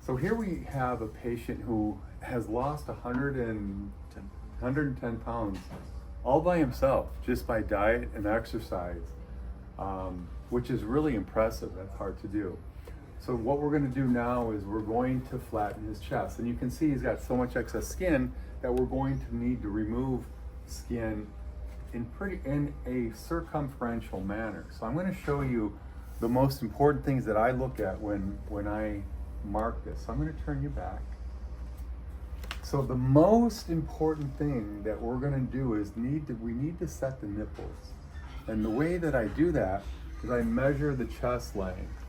So here we have a patient who has lost 110 pounds all by himself, just by diet and exercise, which is really impressive. That's hard to do. So what we're going to do now is we're going to flatten his chest. And you can see he's got so much excess skin that we're going to need to remove skin in a circumferential manner. So I'm going to show you the most important things that I look at when I mark this. So I'm going to turn you back. So the most important thing that we're going to do is we need to set the nipples. And the way that I do that is I measure the chest length,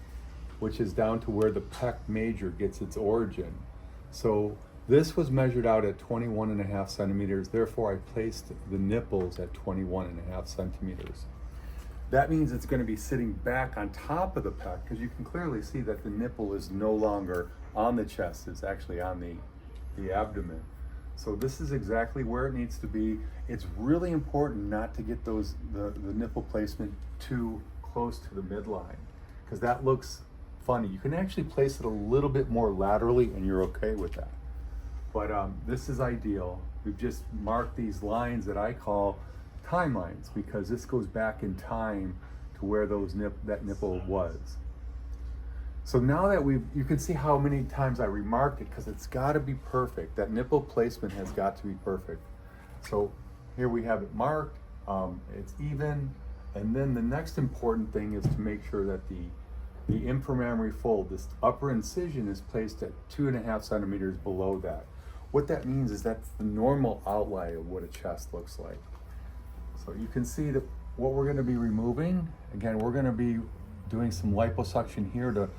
which is down to where the pec major gets its origin. So this was measured out at 21.5 centimeters. Therefore, I placed the nipples at 21.5 centimeters. That means it's going to be sitting back on top of the pec, because you can clearly see that the nipple is no longer on the chest, it's actually on the abdomen. So this is exactly where it needs to be. It's really important not to get the nipple placement too close to the midline, because that looks funny. You can actually place it a little bit more laterally and you're okay with that. But this is ideal. We've just marked these lines that I call timelines, because this goes back in time to where that nipple was. So now that you can see how many times I remarked it, because it's got to be perfect. That nipple placement has got to be perfect. So here we have it marked, it's even, and then the next important thing is to make sure that the inframammary fold, this upper incision, is placed at 2.5 centimeters below that. What that means is that's the normal outline of what a chest looks like. So you can see that what we're going to be removing, again, we're going to be doing some liposuction here to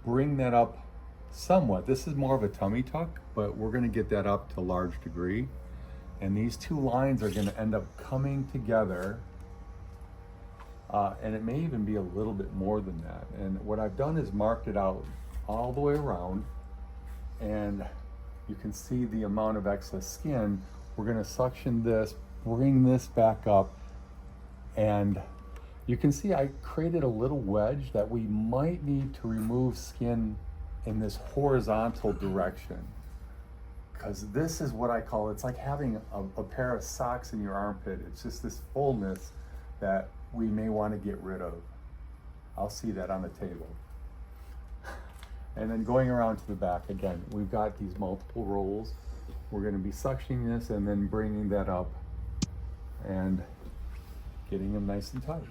bring that up somewhat. This is more of a tummy tuck, but we're going to get that up to a large degree. And these two lines are going to end up coming together. And it may even be a little bit more than that. And what I've done is marked it out all the way around. And you can see the amount of excess skin. We're going to suction this, bring this back up, and you can see I created a little wedge that we might need to remove skin in this horizontal direction, because this is what I call, it's like having a pair of socks in your armpit. It's just this fullness that we may want to get rid of. I'll see that on the table. And then going around to the back, again, we've got these multiple rolls. We're going to be suctioning this and then bringing that up and getting them nice and tight.